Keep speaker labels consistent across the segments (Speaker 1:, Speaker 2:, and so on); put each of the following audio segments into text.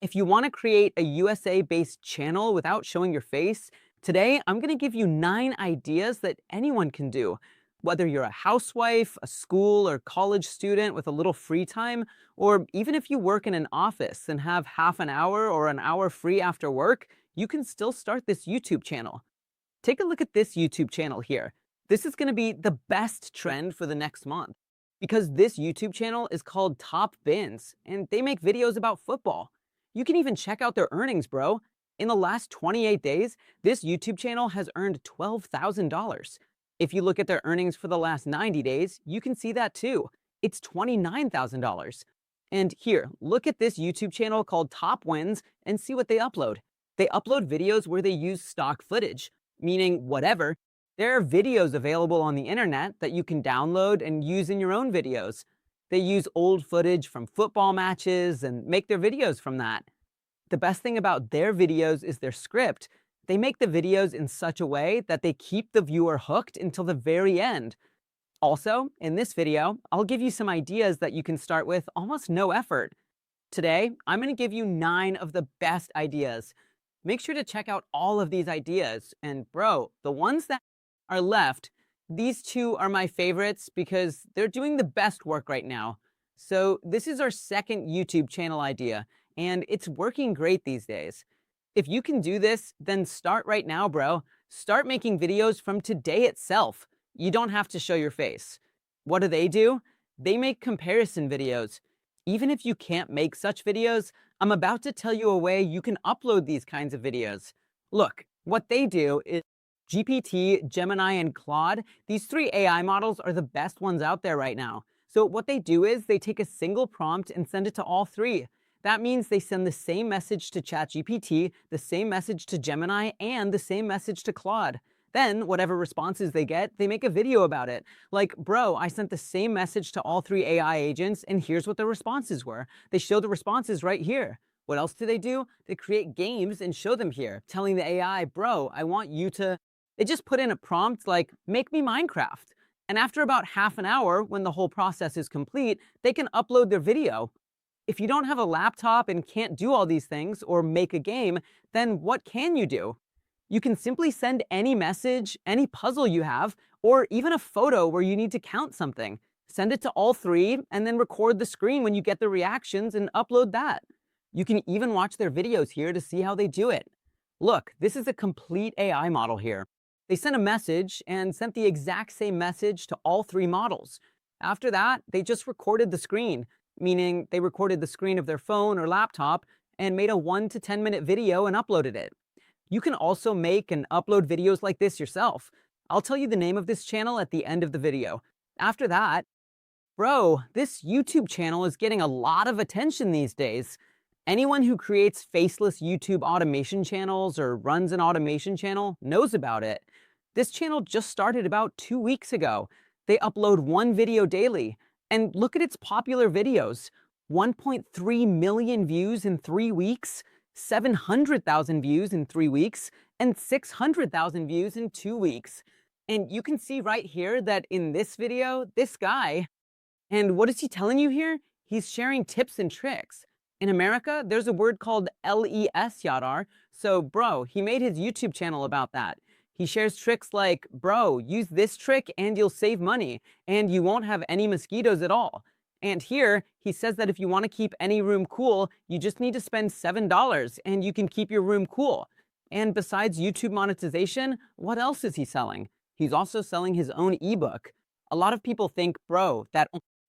Speaker 1: If you want to create a USA-based channel without showing your face, today I'm going to give you 9 ideas that anyone can do. Whether you're a housewife, a school or college student with a little free time, or even if you work in an office and have half an hour or an hour free after work, you can still start this YouTube channel. Take a look at this YouTube channel here. This is going to be the best trend for the next month because this YouTube channel is called Top Bins and they make videos about football. You can even check out their earnings, bro. In the last 28 days, this YouTube channel has earned $12,000. If you look at their earnings for the last 90 days, you can see that too. It's $29,000. And here, look at this YouTube channel called Top Wins and see what they upload. They upload videos where they use stock footage, meaning whatever. There are videos available on the internet that you can download and use in your own videos. They use old footage from football matches and make their videos from that. The best thing about their videos is their script. They make the videos in such a way that they keep the viewer hooked until the very end. Also, in this video, I'll give you some ideas that you can start with almost no effort. Today, I'm going to give you 9 of the best ideas. Make sure to check out all of these ideas. And bro, the ones that are left, these 2 are my favorites because they're doing the best work right now. So this is our second YouTube channel idea, and it's working great these days. If you can do this, then start right now, bro. Start making videos from today itself. You don't have to show your face. What do? They make comparison videos. Even if you can't make such videos, I'm about to tell you a way you can upload these kinds of videos. Look, what they do is GPT, Gemini, and Claude, these 3 AI models are the best ones out there right now. So what they do is they take a single prompt and send it to all 3. That means they send the same message to ChatGPT, the same message to Gemini, and the same message to Claude. Then, whatever responses they get, they make a video about it. Like, bro, I sent the same message to all 3 AI agents, and here's what the responses were. They show the responses right here. What else do? They create games and show them here, telling the AI, bro, I want you to... They just put in a prompt like, make me Minecraft. And after about half an hour, when the whole process is complete, they can upload their video. If you don't have a laptop and can't do all these things or make a game, then what can you do? You can simply send any message, any puzzle you have, or even a photo where you need to count something. Send it to all 3 and then record the screen when you get the reactions and upload that. You can even watch their videos here to see how they do it. Look, this is a complete AI model here. They sent a message and sent the exact same message to all 3 models. After that, they just recorded the screen, meaning they recorded the screen of their phone or laptop and made a 1 to 10 minute video and uploaded it. You can also make and upload videos like this yourself. I'll tell you the name of this channel at the end of the video. After that, bro, this YouTube channel is getting a lot of attention these days. Anyone who creates faceless YouTube automation channels or runs an automation channel knows about it. This channel just started about 2 weeks ago. They upload 1 video daily. And look at its popular videos. 1.3 million views in 3 weeks, 700,000 views in 3 weeks, and 600,000 views in 2 weeks. And you can see right here that in this video, this guy, and what is he telling you here? He's sharing tips and tricks. In America, there's a word called LES, Yadar. So, bro, he made his YouTube channel about that. He shares tricks like, bro, use this trick and you'll save money, and you won't have any mosquitoes at all. And here, he says that if you want to keep any room cool, you just need to spend $7 and you can keep your room cool. And besides YouTube monetization, what else is he selling? He's also selling his own ebook. A lot of people think, bro, that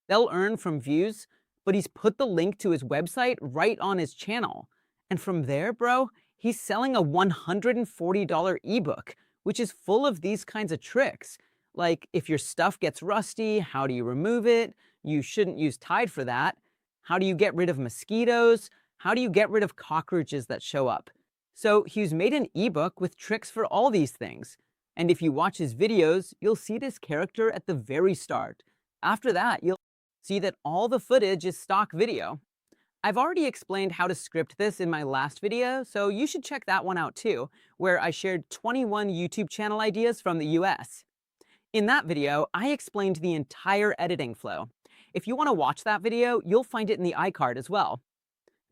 Speaker 1: they'll earn from views, but he's put the link to his website right on his channel. And from there, bro, he's selling a $140 ebook, which is full of these kinds of tricks. Like, if your stuff gets rusty, how do you remove it? You shouldn't use Tide for that. How do you get rid of mosquitoes? How do you get rid of cockroaches that show up? So he's made an ebook with tricks for all these things. And if you watch his videos, you'll see this character at the very start. After that, you'll see that all the footage is stock video. I've already explained how to script this in my last video, so you should check that one out too, where I shared 21 YouTube channel ideas from the US. In that video, I explained the entire editing flow. If you want to watch that video, you'll find it in the iCard as well.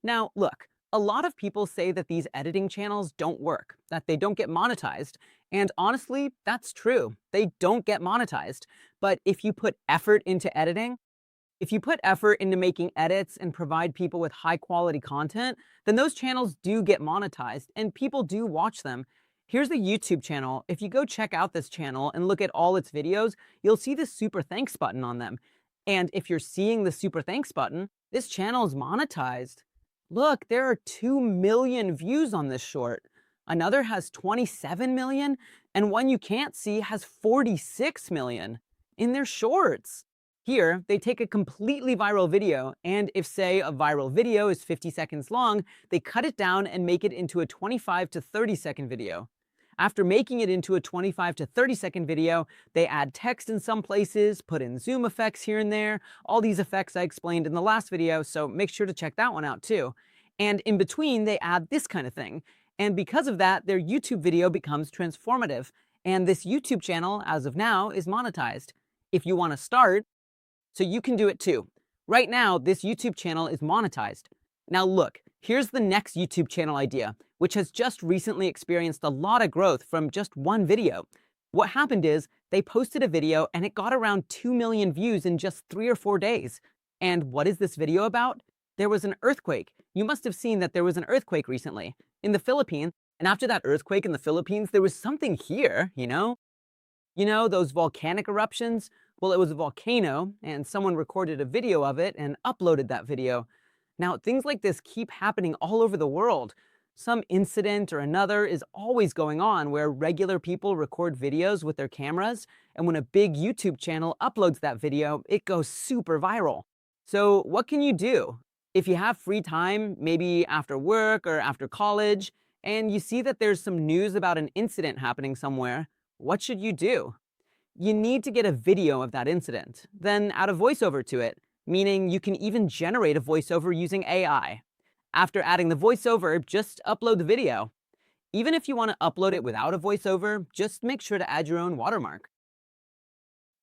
Speaker 1: Now, look, A lot of people say that these editing channels don't work, that they don't get monetized. And honestly, that's true. They don't get monetized. But if you put effort into editing, if you put effort into making edits and provide people with high quality content, then those channels do get monetized and people do watch them. Here's the YouTube channel. If you go check out this channel and look at all its videos, you'll see the super thanks button on them. And if you're seeing the super thanks button, this channel is monetized. Look, there are 2 million views on this short. Another has 27 million, and one you can't see has 46 million in their shorts. Here, they take a completely viral video, and if, say, a viral video is 50 seconds long, they cut it down and make it into a 25 to 30-second video. After making it into a 25 to 30-second video, they add text in some places, put in zoom effects here and there, all these effects I explained in the last video, so make sure to check that one out too. And in between, they add this kind of thing. And because of that, their YouTube video becomes transformative. And this YouTube channel, as of now, is monetized. If you want to start, so you can do it too. Right now, this YouTube channel is monetized. Now look, here's the next YouTube channel idea, which has just recently experienced a lot of growth from just one video. What happened is, they posted a video and it got around 2 million views in just 3 or 4 days. And what is this video about? There was an earthquake. You must have seen that there was an earthquake recently in the Philippines. And after that earthquake in the Philippines, there was something here, you know? You know, those volcanic eruptions? Well, it was a volcano, and someone recorded a video of it and uploaded that video. Now, things like this keep happening all over the world. Some incident or another is always going on where regular people record videos with their cameras, and when a big YouTube channel uploads that video, it goes super viral. So what can you do? If you have free time, maybe after work or after college, and you see that there's some news about an incident happening somewhere, what should you do? You need to get a video of that incident, then add a voiceover to it, meaning you can even generate a voiceover using AI. After adding the voiceover, just upload the video. Even if you want to upload it without a voiceover, just make sure to add your own watermark.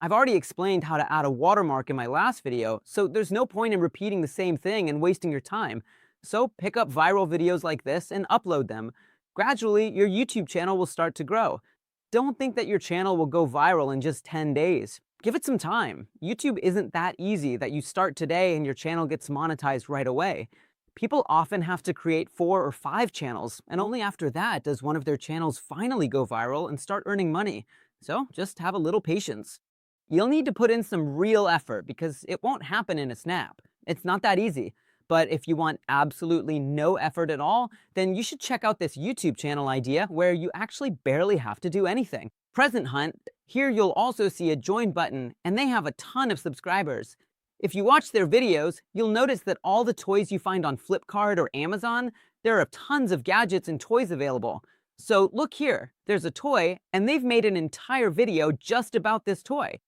Speaker 1: I've already explained how to add a watermark in my last video, so there's no point in repeating the same thing and wasting your time. So pick up viral videos like this and upload them. Gradually, your YouTube channel will start to grow. Don't think that your channel will go viral in just 10 days. Give it some time. YouTube isn't that easy that you start today and your channel gets monetized right away. People often have to create 4 or 5 channels, and only after that does one of their channels finally go viral and start earning money. So just have a little patience. You'll need to put in some real effort because it won't happen in a snap. It's not that easy. But if you want absolutely no effort at all, then you should check out this YouTube channel idea where you actually barely have to do anything. Present Hunt, here you'll also see a join button, and they have a ton of subscribers. If you watch their videos, you'll notice that all the toys you find on Flipkart or Amazon, there are tons of gadgets and toys available. So look here, there's a toy, and they've made an entire video just about this toy.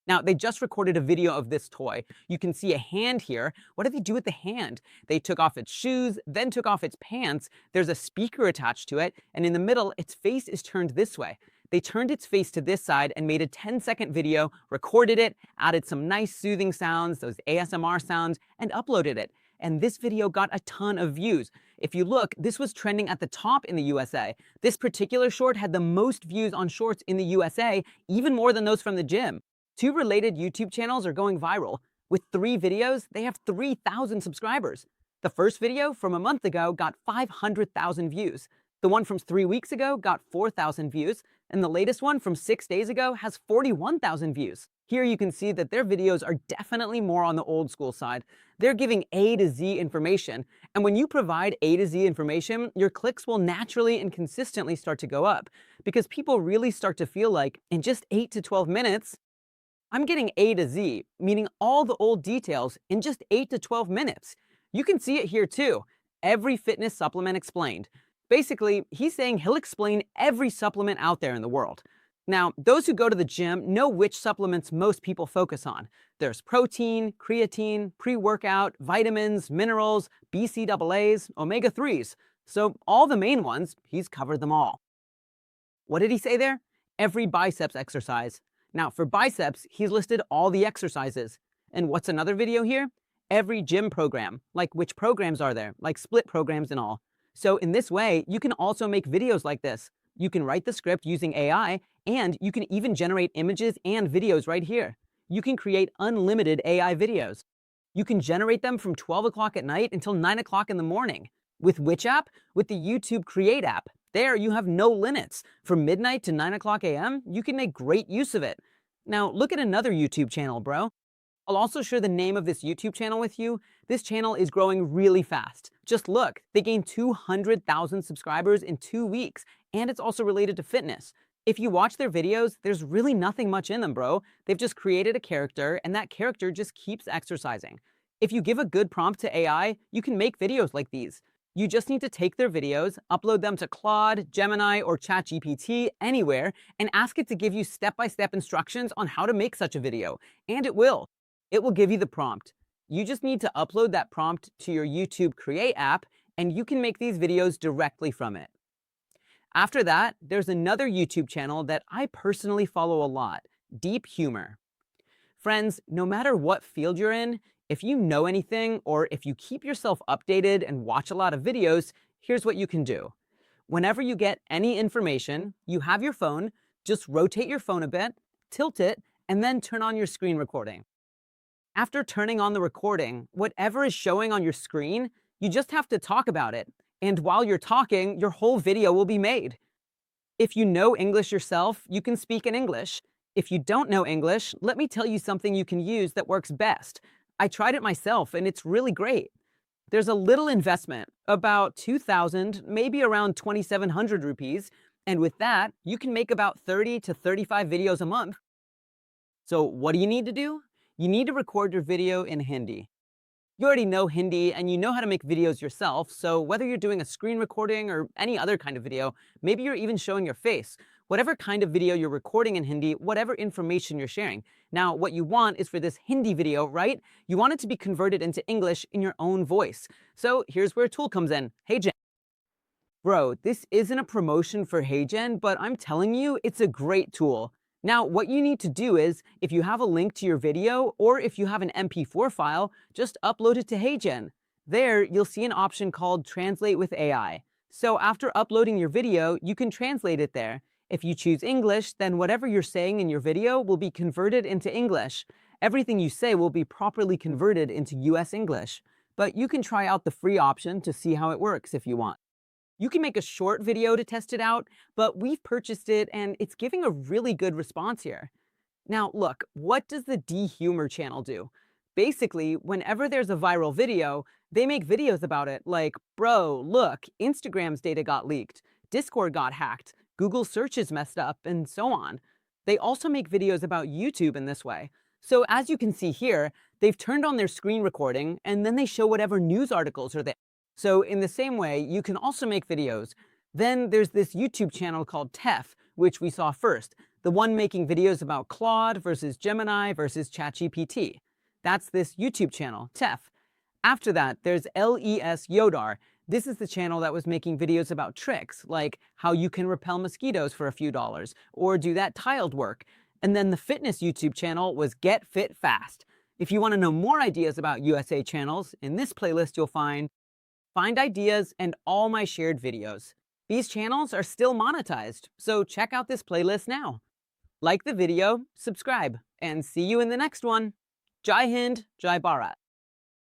Speaker 1: Now, they just recorded a video of this toy. You can see a hand here. What did they do with the hand? They took off its shoes, then took off its pants. There's a speaker attached to it, and in the middle, its face is turned this way. They turned its face to this side and made a 10-second video, recorded it, added some nice soothing sounds, those ASMR sounds, and uploaded it. And this video got a ton of views. If you look, this was trending at the top in the USA. This particular short had the most views on shorts in the USA, even more than those from the gym. 2 related YouTube channels are going viral. With 3 videos, they have 3,000 subscribers. The first video from a month ago got 500,000 views. The one from 3 weeks ago got 4,000 views, and the latest one from 6 days ago has 41,000 views. Here you can see that their videos are definitely more on the old school side. They're giving A to Z information, and when you provide A to Z information, your clicks will naturally and consistently start to go up, because people really start to feel like, in just 8 to 12 minutes, I'm getting A to Z, meaning all the old details in just 8 to 12 minutes. You can see it here too. Every fitness supplement explained. Basically, he's saying he'll explain every supplement out there in the world. Now, those who go to the gym know which supplements most people focus on. There's protein, creatine, pre-workout, vitamins, minerals, BCAAs, omega-3s. So all the main ones, he's covered them all. What did he say there? Every biceps exercise. Now, for biceps, he's listed all the exercises. And what's another video here? every gym program, like which programs are there, like split programs and all. So in this way, you can also make videos like this. You can write the script using AI, and you can even generate images and videos right here. You can create unlimited AI videos. You can generate them from 12 o'clock at night until 9 o'clock in the morning. With which app? With the YouTube Create app. There, you have no limits. From midnight to 9 o'clock a.m., you can make great use of it. Now, look at another YouTube channel, bro. I'll also share the name of this YouTube channel with you. This channel is growing really fast. Just look, they gained 200,000 subscribers in 2 weeks, and it's also related to fitness. If you watch their videos, there's really nothing much in them, bro. They've just created a character, and that character just keeps exercising. If you give a good prompt to AI, you can make videos like these. You just need to take their videos, upload them to Claude, Gemini, or ChatGPT, anywhere, and ask it to give you step-by-step instructions on how to make such a video. And it will. It will give you the prompt. You just need to upload that prompt to your YouTube Create app, and you can make these videos directly from it. After that, there's another YouTube channel that I personally follow a lot, Deep Humor. Friends, no matter what field you're in, if you know anything or if you keep yourself updated and watch a lot of videos, here's what you can do. Whenever you get any information, you have your phone, just rotate your phone a bit, tilt it, and then turn on your screen recording. After turning on the recording, whatever is showing on your screen, you just have to talk about it. And while you're talking, your whole video will be made. If you know English yourself, you can speak in English. If you don't know English, let me tell you something you can use that works best. I tried it myself, and it's really great. There's a little investment, about 2,000, maybe around 2,700 rupees, and with that, you can make about 30 to 35 videos a month. So what do you need to do? You need to record your video in Hindi. You already know Hindi and you know how to make videos yourself, so whether you're doing a screen recording or any other kind of video, maybe you're even showing your face, whatever kind of video you're recording in Hindi, whatever information you're sharing. Now, what you want is for this Hindi video, right? You want it to be converted into English in your own voice. So here's where a tool comes in. HeyGen. Bro, this isn't a promotion for HeyGen, but I'm telling you, it's a great tool. Now, what you need to do is, if you have a link to your video, or if you have an MP4 file, just upload it to HeyGen. There, you'll see an option called Translate with AI. So after uploading your video, you can translate it there. If you choose English, then whatever you're saying in your video will be converted into English. Everything you say will be properly converted into US English. But you can try out the free option to see how it works if you want. You can make a short video to test it out, but we've purchased it and it's giving a really good response here. Now look, what does the D-Humor channel do? Basically, whenever there's a viral video, they make videos about it like, bro, look, Instagram's data got leaked, Discord got hacked, Google searches messed up, and so on. They also make videos about YouTube in this way. So as you can see here, they've turned on their screen recording and then they show whatever news articles are there. So in the same way, you can also make videos. Then there's this YouTube channel called TEF, which we saw first, the one making videos about Claude versus Gemini versus ChatGPT. That's this YouTube channel, TEF. After that, there's LES Yodar. This is the channel that was making videos about tricks, like how you can repel mosquitoes for a few dollars, or do that tiled work. And then the fitness YouTube channel was Get Fit Fast. If you want to know more ideas about USA channels, in this playlist you'll find ideas and all my shared videos. These channels are still monetized, so check out this playlist now. Like the video, subscribe, and see you in the next one. Jai Hind, Jai Bharat.